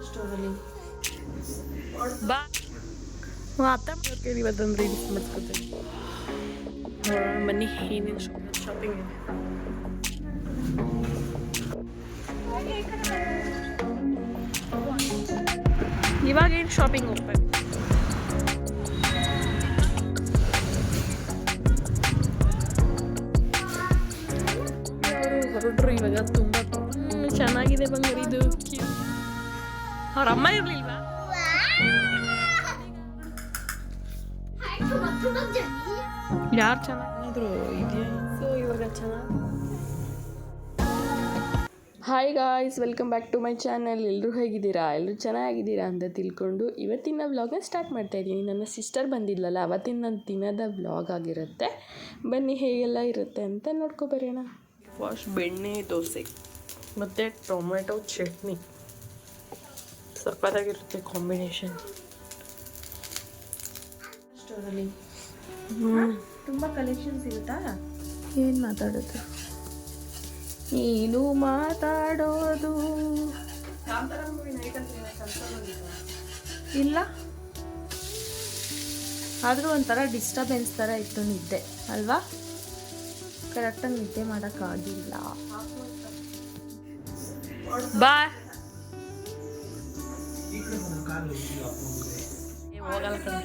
ಸ್ಟೋರಲ್ಲಿ ಬಾ ಅತ್ತ ಕೇಳಿ ಇವತ್ತೊಂದು ರೀಲ್ಸ್ ಮಾಡಿಸ್ಕೊತೀನಿ. ಬನ್ನಿ ಏನೇನು ಶಾಪಿಂಗ್ ಇದೆ. ಇವಾಗ ಏನು ಶಾಪಿಂಗ್ ಹೋಗ್ಬೇಕು. ಹೊರಟ್ರು ಇವಾಗ. ತುಂಬ ಚೆನ್ನಾಗಿದೆ ಬಂಗಾರ ಇದು. ಅವ್ರ ಅಮ್ಮ ಇರ್ಲಿಲ್ವಾ? ಯಾರು ಚೆನ್ನಾಗಿದ್ರು ಇದೆಯಾ? ಸೊ ಇವಾಗ ಚೆನ್ನಾಗಿ. Hi guys, welcome back to my channel. ಎಲ್ಲರೂ ಹೇಗಿದ್ದೀರಾ? ಎಲ್ಲರೂ ಚೆನ್ನಾಗಿದ್ದೀರಾ ಅಂತ ತಿಳ್ಕೊಂಡು ಇವತ್ತಿನ ವ್ಲಾಗ್ನ ಸ್ಟಾರ್ಟ್ ಮಾಡ್ತಾಯಿದ್ದೀನಿ. ನನ್ನ ಸಿಸ್ಟರ್ ಬಂದಿದ್ಲಲ್ಲ, ಅವತ್ತಿನ ನನ್ನ ದಿನದ ವ್ಲಾಗ್ ಆಗಿರುತ್ತೆ. ಬನ್ನಿ ಹೇಗೆಲ್ಲ ಇರುತ್ತೆ ಅಂತ ನೋಡ್ಕೊಬರೋಣ. ಫಸ್ಟ್ ಬೆಣ್ಣೆ ದೋಸೆ ಮತ್ತು ಟೊಮೆಟೊ ಚಟ್ನಿ ಸಕ್ಕತ್ತಾಗಿರುತ್ತೆ ಕಾಂಬಿನೇಷನ್. ಸ್ಟೋರಲ್ಲಿ ತುಂಬ ಕಲೆಕ್ಷನ್ಸ್ ಇರುತ್ತಾ? ಏನು ಮಾತಾಡೋದು, ನೀನು ಮಾತಾಡೋದು ಇಲ್ಲ. ಆದರೂ ಒಂಥರ ಡಿಸ್ಟರ್ಬೆನ್ಸ್ ಥರ ಇತ್ತು ನಿದ್ದೆ ಅಲ್ವಾ? ಕರೆಕ್ಟಾಗಿ ನಿದ್ದೆ ಮಾಡೋಕ್ಕಾಗಿಲ್ಲ. ಬಾ ಹೋಗಲ್ಲ ಕಡೆ.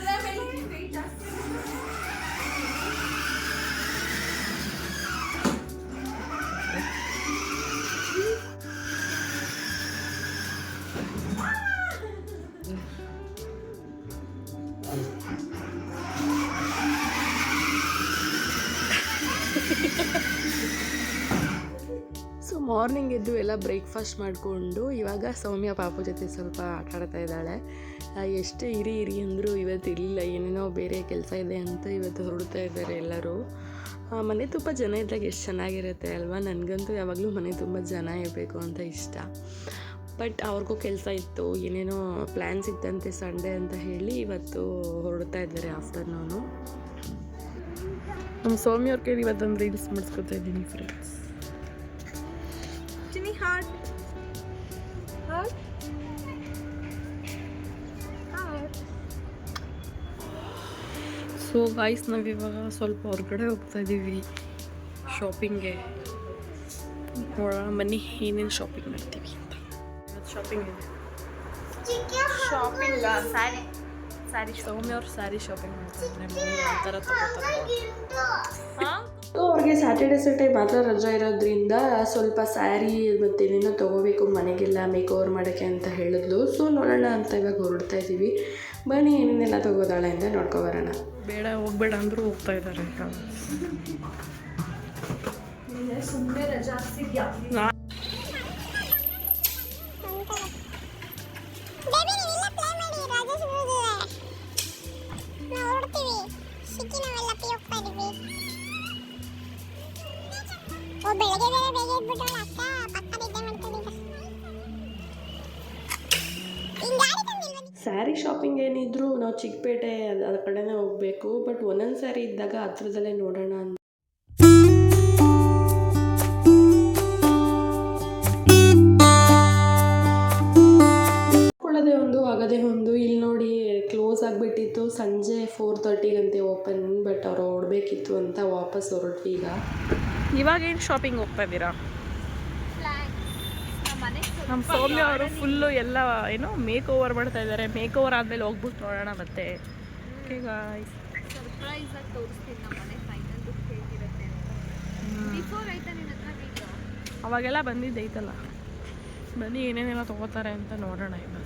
ಸೊ ಮಾರ್ನಿಂಗ್ ಎದ್ದು ಎಲ್ಲ ಬ್ರೇಕ್ಫಾಸ್ಟ್ ಮಾಡಿಕೊಂಡು ಇವಾಗ ಸೌಮ್ಯ ಪಾಪು ಜೊತೆ ಸ್ವಲ್ಪ ಆಟ ಆಡ್ತಾ ಇದ್ದಾಳೆ. ಎಷ್ಟೇ ಇರಿ ಅಂದರೂ ಇವತ್ತು ಇರಲಿಲ್ಲ, ಏನೇನೋ ಬೇರೆ ಕೆಲಸ ಇದೆ ಅಂತ ಇವತ್ತು ಹೊರಡ್ತಾ ಇದ್ದಾರೆ ಎಲ್ಲರೂ. ಮನೆ ತುಂಬ ಜನ ಇದ್ದಾಗ ಎಷ್ಟು ಚೆನ್ನಾಗಿರುತ್ತೆ ಅಲ್ವಾ? ನನಗಂತೂ ಯಾವಾಗಲೂ ಮನೆ ತುಂಬ ಜನ ಇರಬೇಕು ಅಂತ ಇಷ್ಟ. ಬಟ್ ಅವ್ರಿಗೂ ಕೆಲಸ ಇತ್ತು, ಏನೇನೋ ಪ್ಲ್ಯಾನ್ಸ್ ಇತ್ತಂತೆ ಸಂಡೇ ಅಂತ ಹೇಳಿ ಇವತ್ತು ಹೊರಡ್ತಾ ಇದ್ದಾರೆ ಆಫ್ಟರ್ನೂನು. ನಮ್ಮ ಸೌಮ್ಯ ಅವ್ರ ಕೈಲಿ ಇವತ್ತೊಂದು ರೀಲ್ಸ್ ಮಾಡಿಸ್ಕೊತಾ ಇದ್ದೀನಿ friends. Heart heart heart. So guys, ನಾವಿವಾಗ ಸ್ವಲ್ಪ ಹೊರಗಡೆ ಹೋಗ್ತಾ ಇದ್ದೀವಿ ಶಾಪಿಂಗ್ಗೆ. ನೋಡೋಣ ಬನ್ನಿ ಏನೇನು ಶಾಪಿಂಗ್ ಮಾಡ್ತೀವಿ ಅಂತ. ಇವತ್ತು ಶಾಪಿಂಗ್ ಇದೆ. ಶಾಪಿಂಗ್ ಸ್ಯಾರಿ ಸೌಮ್ಯ ಅವ್ರು ಸ್ಯಾರಿ ಶಾಪಿಂಗ್ ಮಾಡ್ತಿದ್ದಾರೆ. ಮನೆ ಯಾವ ಥರ ತಗೋತಾರೆ. ಅವ್ರಿಗೆ ಸ್ಯಾಟರ್ಡೆ ಸಂಡೇ ಮಾತ್ರ ರಜಾ ಇರೋದ್ರಿಂದ ಸ್ವಲ್ಪ ಸ್ಯಾರಿ ಮತ್ತು ಏನೇನೋ ತೊಗೋಬೇಕು ಮನೆಗೆಲ್ಲ ಮೇಕ್ ಓವರ್ ಮಾಡೋಕ್ಕೆ ಅಂತ ಹೇಳಿದ್ಲು. ಸೊ ನೋಡೋಣ ಅಂತ ಇವಾಗ ಹೊರಡ್ತಾ ಇದ್ದೀವಿ. ಬನ್ನಿ ಏನೇನೆಲ್ಲ ತೊಗೋದಾಳೆ ಅಂತ ನೋಡ್ಕೊಬರೋಣ. ಬೇಡ ಹೋಗ್ಬೇಡ ಅಂದರೂ ಹೋಗ್ತಾ ಇದ್ದಾರೆ. ಸುಮ್ಮನೆ ರಜಾ ಸಿಗ್ಯಾ? ಸ್ಯಾರಿ ಶಾಪಿಂಗ್ ಏನಿದ್ರು ನಾವು ಚಿಕ್ಕಪೇಟೆ ಅದ್ರ ಕಡೆನೇ ಹೋಗಬೇಕು. ಬಟ್ ಒಂದೊಂದು ಸ್ಯಾರಿ ಇದ್ದಾಗ ಹತ್ರದಲ್ಲೇ ನೋಡೋಣ ಅಂತ. ಕೊಳ್ಳೋದೇ ಒಂದು ಆಗದೇ ಒಂದು. ಇಲ್ಲಿ ನೋಡಿ ಕ್ಲೋಸ್ ಆಗಿಬಿಟ್ಟಿತ್ತು. ಸಂಜೆ 4:30 ಓಪನ್. ಬಟ್ ಅವ್ರು ಹೊರಡಬೇಕಿತ್ತು ಅಂತ ವಾಪಸ್ ಹೊರಟ್ವಿ. ಇವಾಗ ಏನು ಶಾಪಿಂಗ್ ಹೋಗ್ತಾ ಇದ್ದೀರಾ? ನಮ್ಮ ಸೌಮ್ಯ ಅವರು ಫುಲ್ಲು ಎಲ್ಲ ಏನೋ ಮೇಕ್ ಓವರ್ ಮಾಡ್ತಾ ಇದ್ದಾರೆ. ಮೇಕ್ ಓವರ್ ಆದಮೇಲೆ ಹೋಗ್ಬಿಟ್ಟು ನೋಡೋಣ ಮತ್ತೆ. ಓಕೆ ಗಾಯ್ಸ್, ಸರ್ಪ್ರೈಸ್ ಆಗಿ ತೋರಿಸ್ತೀನಿ ನಮ್ಮ ಮನೆ ಫೈನಲ್ ಲುಕ್ ಹೇಗಿರುತ್ತೆ ಅಂತ. ಬಿಫೋರ್ ಆಯ್ತಾ ನಿನ್ನ ಹತ್ರ ವೀಡಿಯೋ? ಅವಾಗೆಲ್ಲ ಬಂದಿದ್ದೈತಲ್ಲ. ಬನ್ನಿ ಏನೇನೆಲ್ಲ ತೊಗೋತಾರೆ ಅಂತ ನೋಡೋಣ ಇವಾಗ.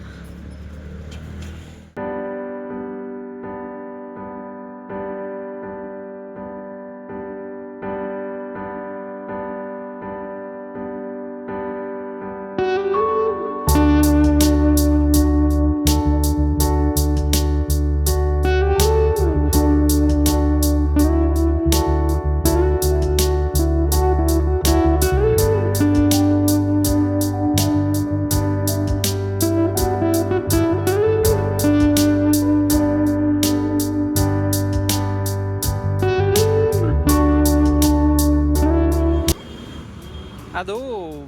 ಅದು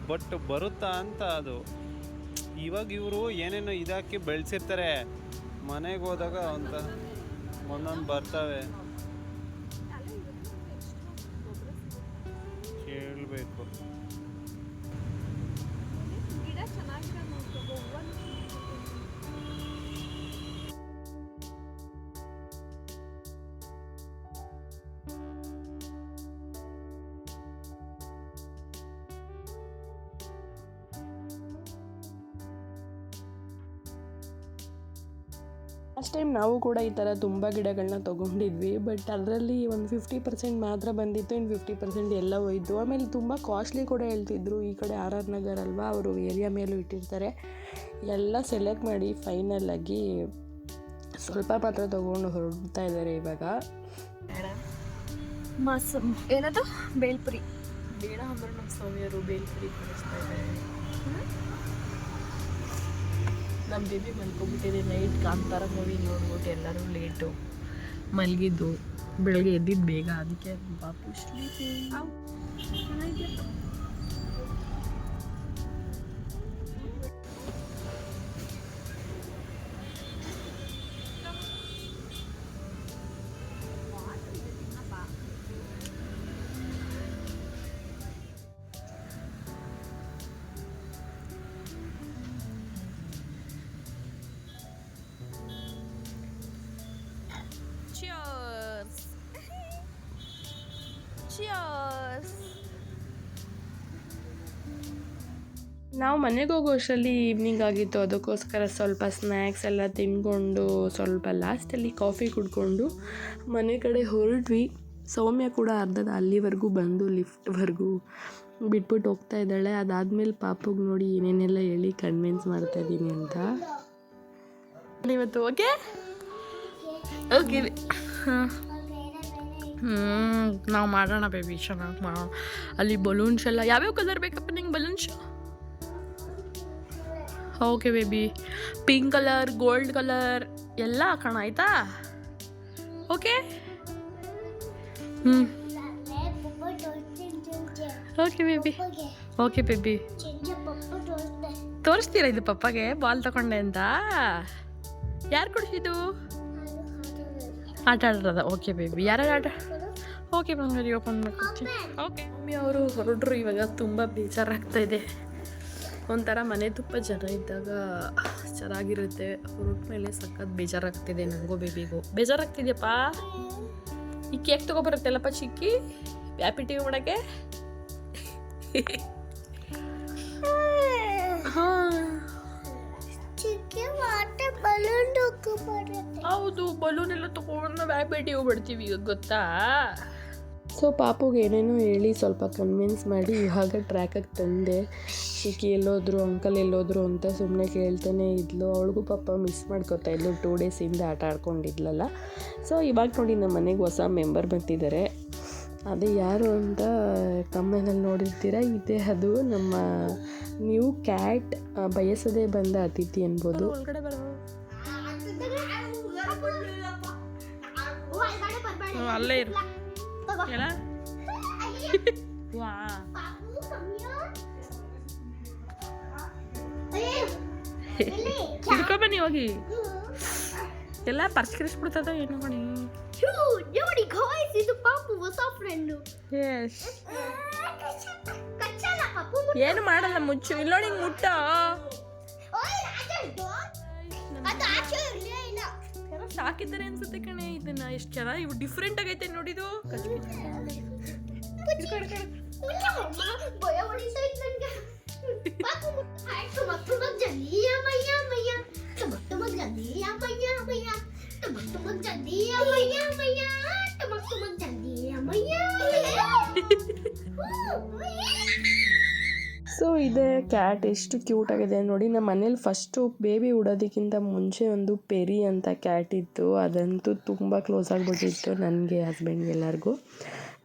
ಬಟ್ ಬರುತ್ತಾ ಅಂತ. ಅದು ಇವಾಗ ಇವರು ಏನೇನೋ ಇದಾಕಿ ಬೆಳೆಸಿರ್ತಾರೆ, ಮನೆಗೆ ಹೋದಾಗ ಅಂತ ಒಂದೊಂದು ಬರ್ತವೆ. ಕೇಳಬೇಕು. ಗಿಡ ಚೆನ್ನಾಗಿರೋ ನೋಡ್ಕೋಬೇಕು. ಲಾಸ್ಟ್ ಟೈಮ್ ನಾವು ಕೂಡ ಈ ಥರ ತುಂಬ ಗಿಡಗಳನ್ನ ತೊಗೊಂಡಿದ್ವಿ. ಬಟ್ ಅದರಲ್ಲಿ ಒಂದು 50% ಮಾತ್ರ ಬಂದಿತ್ತು, ಇನ್ನು 50% ಎಲ್ಲ ಹೋಯಿತು. ಆಮೇಲೆ ತುಂಬ ಕಾಸ್ಟ್ಲಿ ಕೂಡ ಹೇಳ್ತಿದ್ರು. ಈ ಕಡೆ RR ನಗರ್ ಅಲ್ವಾ, ಅವರು ಏರಿಯಾ ಮೇಲೂ ಇಟ್ಟಿರ್ತಾರೆ. ಎಲ್ಲ ಸೆಲೆಕ್ಟ್ ಮಾಡಿ ಫೈನಲಾಗಿ ಸ್ವಲ್ಪ ಮಾತ್ರ ತೊಗೊಂಡು ಹೊರಡ್ತಾ ಇದ್ದಾರೆ ಇವಾಗ. ಏನದು ಬೇಲ್ಪುರಿ ಬೇಡ ಅಂದ್ರೆ ನಮ್ಮ ಸೌಮ್ಯರು ಬೇಲ್ಪುರಿ ಕಳಿಸ್ತಾ ಇದ್ದಾರೆ. ನಮ್ಮ ಬೇಬಿ ಮಲ್ಕೊಬಿಟ್ಟಿದೆ. ನೈಟ್ ಕಾಂತಾರ ಮೂವಿ ನೋಡ್ಬಿಟ್ಟು ಎಲ್ಲರೂ ಲೇಟು ಮಲಗಿದ್ದು, ಬೆಳಗ್ಗೆ ಎದ್ದಿದ್ದು ಬೇಗ. ಅದಕ್ಕೆ ಪಾಪು Cheers! Cheers! ನಾವು ಮನೆಗೆ ಹೋಗೋ ಅಷ್ಟರಲ್ಲಿ ಈವ್ನಿಂಗ್ ಆಗಿತ್ತು. ಅದಕ್ಕೋಸ್ಕರ ಸ್ವಲ್ಪ ಸ್ನ್ಯಾಕ್ಸ್ ಎಲ್ಲ ತಿಂದ್ಕೊಂಡು ಸ್ವಲ್ಪ ಲಾಸ್ಟಲ್ಲಿ ಕಾಫಿ ಕುಡ್ಕೊಂಡು ಮನೆ ಕಡೆ ಹೊರಟ್ವಿ. ಸೌಮ್ಯ ಕೂಡ ಅಲ್ಲಿವರೆಗೂ ಬಂದು ಲಿಫ್ಟ್ವರೆಗೂ ಬಿಟ್ಬಿಟ್ಟು ಹೋಗ್ತಾ ಇದ್ದಾಳೆ. ಅದಾದಮೇಲೆ ಪಾಪುಗೆ ನೋಡಿ ಏನೇನೆಲ್ಲ ಹೇಳಿ ಕನ್ವಿನ್ಸ್ ಮಾಡ್ತಾಯಿದ್ದೀನಿ ಅಂತ. ಇವತ್ತು ಓಕೆ ಓಕೆ ನಾವು ಮಾಡೋಣ ಬೇಬಿ, ಚೆನ್ನಾಗಿ ಮಾಡೋಣ. ಅಲ್ಲಿ ಬಲೂನ್ಸ್ ಎಲ್ಲ ಯಾವ್ಯಾವ ಕಲರ್ ಬೇಕಪ್ಪ ನಿಂಗೆ balloons? Okay baby, pink colour, gold colour ಎಲ್ಲ ಹಾಕೋಣ ಆಯಿತಾ? Okay okay baby, okay baby. ತೋರಿಸ್ತೀರಾ ಇದು ಪಪ್ಪಗೆ ಬಾಲ್ ತಗೊಂಡೆ ಅಂತ? ಯಾರು ಕೊಡಿಸಿದ್ದು? ಆಟ ಆಡ್ರದ? ಓಕೆ ಬೇಬಿ, ಯಾರು ಆಟ? ಓಕೆ ಬಂಗಾರಿ, ಓಪನ್ ಮಾಡ್ಕೊಡ್ತೀನಿ. ಓಕೆ ಮಮ್ಮಿ ಅವರು ಹೊರಡ್ರು. ಇವಾಗ ತುಂಬ ಬೇಜಾರಾಗ್ತಾ ಇದೆ. ಒಂಥರ ಮನೆ ತುಂಬ ಜನ ಇದ್ದಾಗ ಚೆನ್ನಾಗಿರುತ್ತೆ, ಹೊರಟ ಮೇಲೆ ಸಖತ್ ಬೇಜಾರಾಗ್ತಿದೆ ನನಗೂ ಬೇಬಿಗೂ. ಬೇಜಾರಾಗ್ತಿದ್ಯಪ್ಪ? ಈ ಕೇಕ್ ತೊಗೊಬರುತ್ತಲ್ಲಪ್ಪ ಚಿಕ್ಕಿ ಹ್ಯಾಪಿ ಟಿವಿ ಮಾಡೋಕ್ಕೆ. ಹೌದು, ಬಲೂನ್ ಎಲ್ಲ ತೊಗೊಂಡು ಹ್ಯಾಪಿ ಟಿವಿ ಬಿಡ್ತೀವಿ ಈಗ, ಗೊತ್ತಾ? ಸೊ ಪಾಪುಗೆ ಏನೇನೋ ಹೇಳಿ ಸ್ವಲ್ಪ ಕನ್ವಿನ್ಸ್ ಮಾಡಿ ಇವಾಗ ಟ್ರ್ಯಾಕಾಗಿ ತಂದೆ. ಚಿಕ್ಕಿ ಎಲ್ಲೋದ್ರು, ಅಂಕಲ್ ಎಲ್ಲೋದ್ರು ಅಂತ ಸುಮ್ಮನೆ ಕೇಳ್ತಾನೆ ಇದ್ಲು. ಅವಳಿಗೂ ಪಾಪ ಮಿಸ್ ಮಾಡ್ಕೊತಾ ಇದ್ಲು, 2 ಡೇಸಿಂದ ಆಟ ಆಡ್ಕೊಂಡಿದ್ಲಲ್ಲ. ಸೊ ಇವಾಗ ನೋಡಿ ನಮ್ಮ ಮನೆಗೆ ಹೊಸ ಮೆಂಬರ್ ಬಂದಿದ್ದಾರೆ. ಅದು ಯಾರು ಅಂತ ಕಮ್ಮೇನಲ್ಲಿ ನೋಡಿರ್ತೀರ. ಇದೇ ಅದು ನಮ್ಮ ನ್ಯೂ ಕ್ಯಾಟ್, ಬಯಸದೇ ಬಂದ ಅತಿಥಿ ಅನ್ಬೋದು. ಒಳಗಡೆ ಬರೋ, ಅಲ್ಲೇ ಇರು. ಎಲ್ಲ ಬನ್ನಿ ಹೋಗಿ. ಎಲ್ಲ ಪರಿಷ್ಕರಿಸ್ಬಿಡ್ತದ ಏನು ಮಾಡಿ. ನೋಡಿ ಗಾಯ್ಸ್, ಇದು ಪಾಪು ಹೊಸ ಫ್ರೆಂಡ್. ಎಸ್, ಏನು ಮಾಡಲ್ಲ, ಮುಚ್ಚು. ಇಲ್ಲ ನೋಡಿ ಮುಟ್ಟ. ಸಾಕಿದ್ದಾರೆ ಅನ್ಸುತ್ತೆ ಕಣೆ ಇದನ್ನ. ಎಷ್ಟು ಚೆನ್ನಾಗಿ ಡಿಫ್ರೆಂಟ್ ಆಗೈತೆ ನೋಡಿದು. ಸೊ ಇದೆ ಕ್ಯಾಟ್, ಎಷ್ಟು ಕ್ಯೂಟ್ ಆಗಿದೆ ನೋಡಿ. ನಮ್ಮ ಮನೇಲಿ ಫಸ್ಟು ಬೇಬಿ ಉಡೋದಕ್ಕಿಂತ ಮುಂಚೆ ಒಂದು ಪೆರಿ ಅಂತ ಕ್ಯಾಟ್ ಇತ್ತು. ಅದಂತೂ ತುಂಬ ಕ್ಲೋಸ್ ಆಗಿಬಿಟ್ಟಿತ್ತು ನನಗೆ, ಹಸ್ಬೆಂಡ್ಗೆ, ಎಲ್ಲರಿಗೂ.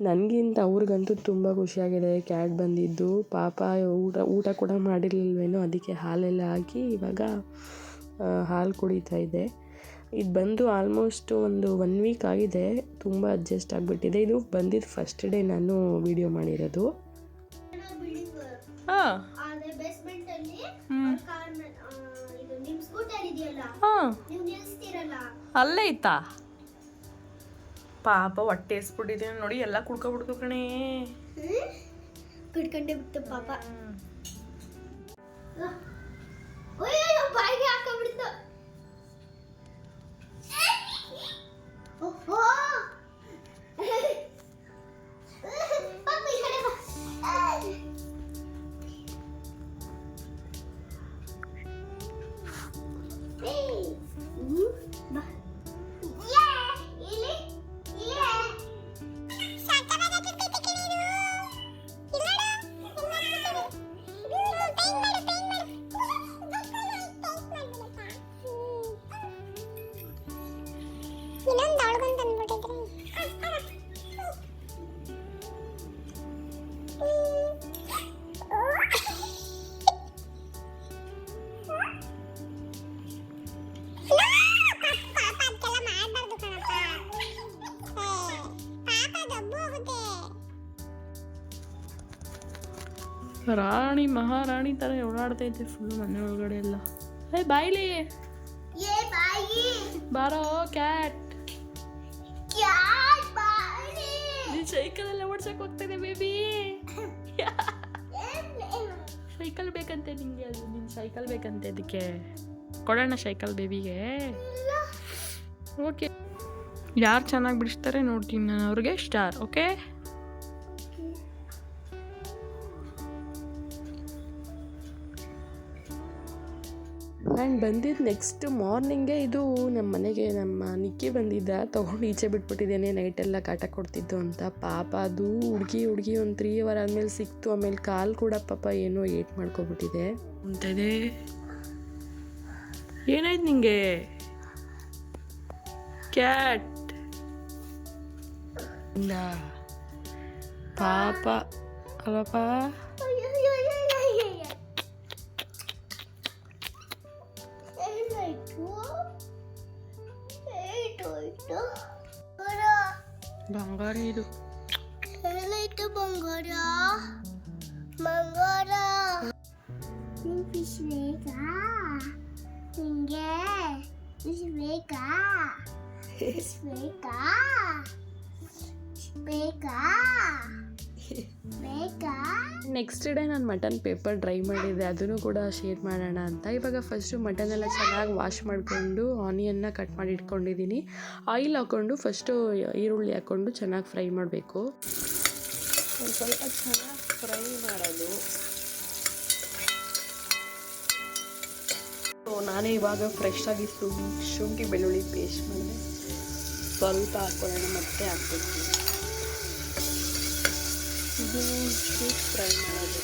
ನನಗಿಂತ ಅವ್ರಿಗಂತೂ ತುಂಬ ಖುಷಿಯಾಗಿದೆ ಕ್ಯಾಟ್ ಬಂದಿದ್ದು. ಪಾಪ ಊಟ ಕೂಡ ಮಾಡಿರಲಿಲ್ವೇನೋ, ಅದಕ್ಕೆ ಹಾಲೆಲ್ಲ ಹಾಕಿ ಇವಾಗ ಹಾಲು ಕುಡಿತಾ ಇದೆ. ಇದು ಬಂದು ಆಲ್ಮೋಸ್ಟ್ ಒಂದು 1 ವೀಕ್ ಆಗಿದೆ. ತುಂಬ ಅಡ್ಜಸ್ಟ್ ಆಗಿಬಿಟ್ಟಿದೆ. ಇದು ಬಂದಿದ್ದು ಫಸ್ಟ್ ಡೇ ನಾನು ವಿಡಿಯೋ ಮಾಡಿರೋದು. ಹಾಂ, ಹಾಂ ಅಲ್ಲೇ ಇತ್ತಾ ಪಾಪ ಹೊಟ್ಟೆ ಎಸ್ಬಿಟ್ಟಿದ್ದೀನಿ ನೋಡಿ, ಎಲ್ಲ ಕುಡ್ಕೊಬಿಡ್ತು ಕಣೇ. ಕುಡ್ಕೊಂಡೆ ಬಿಟ್ಟು ಪಾಪ. ರಾಣಿ ಮಹಾರಾಣಿ ಥರ ಓಡಾಡ್ತೈತೆ ಫುಲ್ ಮನೆ ಒಳಗಡೆ ಎಲ್ಲ. ಬಾಯ್ಲಿ ಬಾರೋ ಕ್ಯಾಟ್. ನೀನ್ ಸೈಕಲ್ ಓಡ್ಸಕ್ ಹೋಗ್ತದೆ ಬೇಬಿ. ಸೈಕಲ್ ಬೇಕಂತೆ ನಿಂಗೆ, ಅದು ನಿನ್ ಸೈಕಲ್ ಬೇಕಂತೆ, ಅದಕ್ಕೆ ಕೊಡೋಣ ಸೈಕಲ್ ಬೇಬಿಗೆ. ಓಕೆ, ಯಾರು ಚೆನ್ನಾಗಿ ಬಿಡಿಸ್ತಾರೆ ನೋಡ್ತೀನಿ ನಾನು, ಅವ್ರಿಗೆ ಸ್ಟಾರ್. ಓಕೆ, ಆ್ಯಂಡ್ ಬಂದಿದ್ದು ನೆಕ್ಸ್ಟ್ ಮಾರ್ನಿಂಗೇ ಇದು ನಮ್ಮ ಮನೆಗೆ ನಮ್ಮ ನಿಕ್ಕಿ ಬಂದಿದ್ದ, ತೊಗೊಂಡು ಈಚೆ ಬಿಟ್ಬಿಟ್ಟಿದ್ದೇನೆ, ನೈಟೆಲ್ಲ ಕಾಟ ಕೊಡ್ತಿದ್ದು ಅಂತ. ಪಾಪ ಅದು ಹುಡುಗಿ ಒಂದು 3 ಅವರ್ ಆದಮೇಲೆ ಸಿಕ್ತು. ಆಮೇಲೆ ಕಾಲು ಕೂಡ ಪಾಪ ಏನೋ ಏಟ್ ಮಾಡ್ಕೊಬಿಟ್ಟಿದೆ ಅಂತಿದೆ. ಏನಾಯ್ತು ನಿಂಗೆ ಕ್ಯಾಟ್? ಪಾಪ ಅಲ್ಲಪ್ಪ. ಬಂಗಾರ ಇದು ಬಂಗಾರ ಫಿಶ್ ಬೇಕಾ ನಿಂಗೆ? ಫಿಶ್ ಬೇಕಾ? ಫಿಶ್ ಬೇಕಾ? ಬೇಕಾ? ಬೇಕಾ? ನೆಕ್ಸ್ಟ್ ಡೇ ನಾನು ಮಟನ್ ಪೇಪರ್ ಡ್ರೈ ಮಾಡಿದ್ದೆ, ಅದನ್ನು ಕೂಡ ಶೇರ್ ಮಾಡೋಣ ಅಂತ. ಇವಾಗ ಫಸ್ಟು ಮಟನ್ ಎಲ್ಲ ಚೆನ್ನಾಗಿ ವಾಶ್ ಮಾಡಿಕೊಂಡು ಆನಿಯನ್ನ ಕಟ್ ಮಾಡಿ ಇಟ್ಕೊಂಡಿದ್ದೀನಿ. ಆಯಿಲ್ ಹಾಕ್ಕೊಂಡು ಫಸ್ಟು ಈರುಳ್ಳಿ ಹಾಕ್ಕೊಂಡು ಚೆನ್ನಾಗಿ ಫ್ರೈ ಮಾಡಬೇಕು. ಒಂದು ಸ್ವಲ್ಪ ಚೆನ್ನಾಗಿ ಫ್ರೈ ಮಾಡೋದು. ನಾನೇ ಇವಾಗ ಫ್ರೆಶ್ ಆಗಿ ಶುಂಠಿ ಬೆಳ್ಳುಳ್ಳಿ ಪೇಸ್ಟ್ ಮಾಡಿದೆ, ಸ್ವಲ್ಪ ಹಾಕ್ಕೊಳ್ಳೋಣ, ಮತ್ತೆ ಹಾಕ್ಬೇಕು. ಇದು ಫ್ರೈ ಮಾಡೋದು.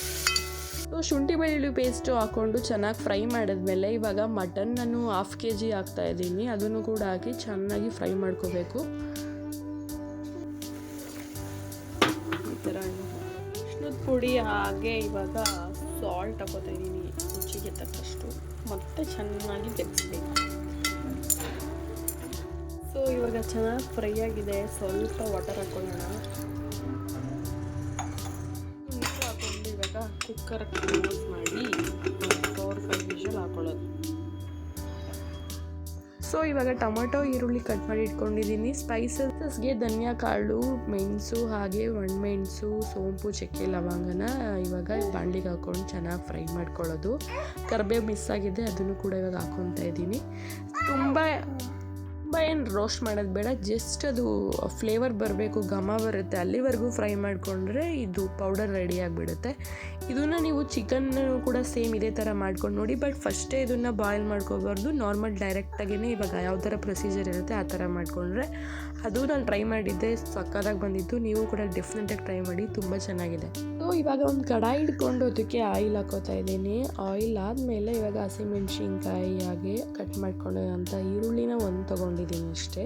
ಶುಂಠಿ ಬೆಳ್ಳುಳ್ಳಿ ಪೇಸ್ಟು ಹಾಕ್ಕೊಂಡು ಚೆನ್ನಾಗಿ ಫ್ರೈ ಮಾಡಿದ್ಮೇಲೆ ಇವಾಗ ಮಟನ್ ನಾನು 1/2 kg ಹಾಕ್ತಾಯಿದ್ದೀನಿ. ಅದನ್ನು ಕೂಡ ಹಾಕಿ ಚೆನ್ನಾಗಿ ಫ್ರೈ ಮಾಡ್ಕೋಬೇಕು. ಈ ಥರ ಅರಿಶಿನದ ಪುಡಿ ಹಾಗೆ ಇವಾಗ ಸಾಲ್ಟ್ ಹಾಕೋತಾ ಇದ್ದೀನಿ ರುಚಿಗೆ ತಕ್ಕಷ್ಟು, ಮತ್ತು ಚೆನ್ನಾಗಿ ತೆಗೆಸ್ಬೇಕು. ಸೊ ಇವಾಗ ಚೆನ್ನಾಗಿ ಫ್ರೈ ಆಗಿದೆ, ಸ್ವಲ್ಪ ವಾಟರ್ ಹಾಕೊಳ್ಳೋಣ. ಕುಕ್ಕರ್ ಕ್ಲೋಸ್ ಮಾಡಿ 4-5 ವಿಷಲ್ ಹಾಕೊಳ್ಳೋದು. ಸೊ ಇವಾಗ ಟೊಮೆಟೊ ಈರುಳ್ಳಿ ಕಟ್ ಮಾಡಿ ಇಟ್ಕೊಂಡಿದ್ದೀನಿ. ಸ್ಪೈಸಸ್ಗೆ ಧನಿಯಾ ಕಾಳು, ಮೆಣಸು, ಹಾಗೆ ಒಣಮೆಣಸು, ಸೋಂಪು, ಚಕ್ಕೆ, ಲವಂಗನ ಇವಾಗ ಬಾಣಲಿಗೆ ಹಾಕ್ಕೊಂಡು ಚೆನ್ನಾಗಿ ಫ್ರೈ ಮಾಡ್ಕೊಳ್ಳೋದು. ಕರಿಬೇವು ಮಿಸ್ ಆಗಿದೆ, ಅದನ್ನು ಕೂಡ ಇವಾಗ ಹಾಕ್ಕೊತಾ ಇದ್ದೀನಿ. ತುಂಬ ಏನು ರೋಸ್ಟ್ ಮಾಡೋದು ಬೇಡ, ಜಸ್ಟ್ ಅದು ಫ್ಲೇವರ್ ಬರಬೇಕು, ಘಮ ಬರುತ್ತೆ, ಅಲ್ಲಿವರೆಗೂ ಫ್ರೈ ಮಾಡಿಕೊಂಡ್ರೆ ಇದು ಪೌಡರ್ ರೆಡಿ ಆಗಿಬಿಡುತ್ತೆ. ಇದನ್ನು ನೀವು ಚಿಕನ್ ಕೂಡ ಸೇಮ್ ಇದೇ ಥರ ಮಾಡ್ಕೊಂಡು ನೋಡಿ. ಬಟ್ ಫಸ್ಟೇ ಇದನ್ನು ಬಾಯ್ಲ್ ಮಾಡ್ಕೋಬಾರ್ದು, ನಾರ್ಮಲ್ ಡೈರೆಕ್ಟಾಗೇ ಇವಾಗ ಯಾವ ಥರ ಪ್ರೊಸೀಜರ್ ಇರುತ್ತೆ ಆ ಥರ ಮಾಡಿಕೊಂಡ್ರೆ ಅದು ನಾನು ಟ್ರೈ ಮಾಡಿದ್ದೆ, ಸಕ್ಕತ್ತಾಗಿ ಬಂದಿತ್ತು. ನೀವು ಕೂಡ ಡೆಫಿನೆಟಾಗಿ ಟ್ರೈ ಮಾಡಿ, ತುಂಬ ಚೆನ್ನಾಗಿದೆ. ಸೊ ಇವಾಗ ಒಂದು ಕಡಾಯಿ ಇಟ್ಕೊಂಡು ಅದಕ್ಕೆ ಆಯಿಲ್ ಹಾಕೋತಾ ಇದ್ದೀನಿ. ಆಯಿಲ್ ಆದಮೇಲೆ ಇವಾಗ ಹಸಿಮೆಣ್ಸಿನ್ಕಾಯಿ ಹಾಗೆ ಕಟ್ ಮಾಡ್ಕೊಂಡಿರೋಂಥ ಈರುಳ್ಳಿನ ಒಂದು ತೊಗೊಂಡಿದ್ದೀನಿ ಅಷ್ಟೇ.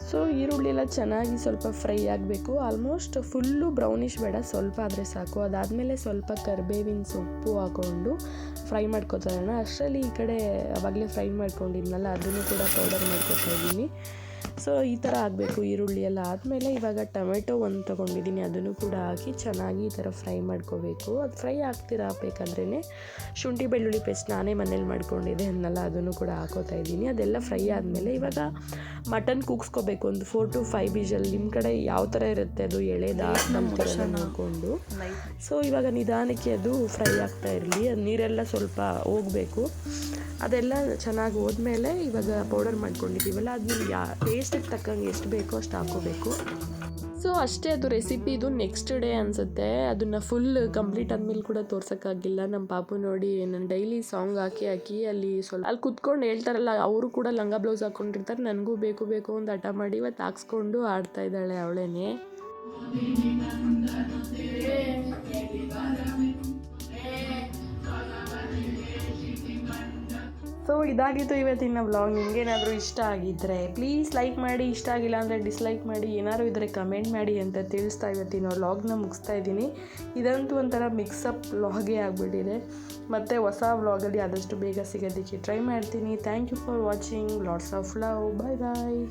ಸೊ ಈರುಳ್ಳಿ ಎಲ್ಲ ಚೆನ್ನಾಗಿ ಸ್ವಲ್ಪ ಫ್ರೈ ಆಗಬೇಕು, ಆಲ್ಮೋಸ್ಟ್ ಫುಲ್ಲು ಬ್ರೌನಿಷ್ ಬೇಡ, ಸ್ವಲ್ಪ ಆದರೆ ಸಾಕು. ಅದಾದಮೇಲೆ ಸ್ವಲ್ಪ ಕರಿಬೇವಿನ ಸೊಪ್ಪು ಹಾಕ್ಕೊಂಡು ಫ್ರೈ ಮಾಡ್ಕೊತಾ ಇರೋಣ. ಅಷ್ಟರಲ್ಲಿ ಈ ಕಡೆ ಆವಾಗಲೇ ಫ್ರೈ ಮಾಡ್ಕೊಂಡಿದ್ನಲ್ಲ ಅದನ್ನು ಕೂಡ ಪೌಡರ್ ಮಾಡ್ಕೊತಾ ಇದ್ದೀನಿ. ಸೊ ಈ ಥರ ಆಗಬೇಕು. ಈರುಳ್ಳಿ ಎಲ್ಲ ಆದಮೇಲೆ ಇವಾಗ ಟೊಮೆಟೊ ಒಂದು ತೊಗೊಂಡಿದ್ದೀನಿ, ಅದನ್ನು ಕೂಡ ಹಾಕಿ ಚೆನ್ನಾಗಿ ಈ ಥರ ಫ್ರೈ ಮಾಡ್ಕೋಬೇಕು. ಅದು ಫ್ರೈ ಆಗ್ತಿರಬೇಕಾದ್ರೇ ಶುಂಠಿ ಬೆಳ್ಳುಳ್ಳಿ ಪೇಸ್ಟ್ ನಾನೇ ಮನೇಲಿ ಮಾಡ್ಕೊಂಡಿದ್ದೆ ಅನ್ನಲ್ಲ, ಅದನ್ನು ಕೂಡ ಹಾಕೋತಾ ಇದ್ದೀನಿ. ಅದೆಲ್ಲ ಫ್ರೈ ಆದಮೇಲೆ ಇವಾಗ ಮಟನ್ ಕೂಗಿಸ್ಕೋಬೇಕು ಒಂದು 4 to 5 ವಿಷಲ್. ನಿಮ್ಮ ಕಡೆ ಯಾವ ಥರ ಇರುತ್ತೆ ಅದು ಎಳೆದ ನಮ್ಮ ಥರ ನೋಡಿಕೊಂಡು. ಸೊ ಇವಾಗ ನಿಧಾನಕ್ಕೆ ಅದು ಫ್ರೈ ಆಗ್ತಾ ಇರಲಿ, ಅದು ನೀರೆಲ್ಲ ಸ್ವಲ್ಪ ಹೋಗಬೇಕು. ಅದೆಲ್ಲ ಚೆನ್ನಾಗಿ ಹೋದ್ಮೇಲೆ ಇವಾಗ ಪೌಡರ್ ಮಾಡ್ಕೊಂಡಿದ್ದೀವಲ್ಲ ಅದು ನಿಮ್ಗೆ ಟೇಸ್ಟಿಗೆ ತಕ್ಕಂಗೆ ಎಷ್ಟು ಬೇಕೋ ಅಷ್ಟು ಹಾಕೋಬೇಕು. ಸೊ ಅಷ್ಟೇ, ಅದು ರೆಸಿಪಿ ಇದು ನೆಕ್ಸ್ಟ್ ಡೇ ಅನಿಸುತ್ತೆ. ಅದನ್ನು ಫುಲ್ ಕಂಪ್ಲೀಟ್ ಆದಮೇಲೆ ಕೂಡ ತೋರ್ಸೋಕ್ಕಾಗಿಲ್ಲ. ನಮ್ಮ ಪಾಪು ನೋಡಿ ನಾನು ಡೈಲಿ ಸಾಂಗ್ ಹಾಕಿ ಅಲ್ಲಿ ಕುತ್ಕೊಂಡು ಹೇಳ್ತಾರಲ್ಲ, ಅವರು ಕೂಡ ಲಂಗ ಬ್ಲೌಸ್ ಹಾಕ್ಕೊಂಡಿರ್ತಾರೆ, ನನಗೂ ಬೇಕು ಅಂತ ಹಠ ಮಾಡಿ ಇವತ್ತು ಹಾಕ್ಸ್ಕೊಂಡು ಆಡ್ತಾ ಇದ್ದಾಳೆ ಅವಳೇನೆ. ಸೊ ಇದಾಗಿತ್ತು ಇವತ್ತಿನ ವ್ಲಾಗ್. ನಿಮಗೇನಾದರೂ ಇಷ್ಟ ಆಗಿದ್ದರೆ ಪ್ಲೀಸ್ ಲೈಕ್ ಮಾಡಿ, ಇಷ್ಟ ಆಗಿಲ್ಲ ಅಂದರೆ ಡಿಸ್ಲೈಕ್ ಮಾಡಿ, ಏನಾದರೂ ಇದ್ದರೆ ಕಮೆಂಟ್ ಮಾಡಿ ಅಂತ ತಿಳಿಸ್ತಾ ಇವತ್ತಿನ ವ್ಲಾಗ್ನ ಮುಗಿಸ್ತಾ ಇದ್ದೀನಿ. ಇದಂತೂ ಒಂಥರ ಮಿಕ್ಸಪ್ ವ್ಲಾಗೇ ಆಗಿಬಿಟ್ಟಿದೆ. ಮತ್ತು ಹೊಸ ವ್ಲಾಗಲ್ಲಿ ಆದಷ್ಟು ಬೇಗ ಸಿಗೋದಕ್ಕೆ ಟ್ರೈ ಮಾಡ್ತೀನಿ. Thank you for watching. Lots of love. Bye bye.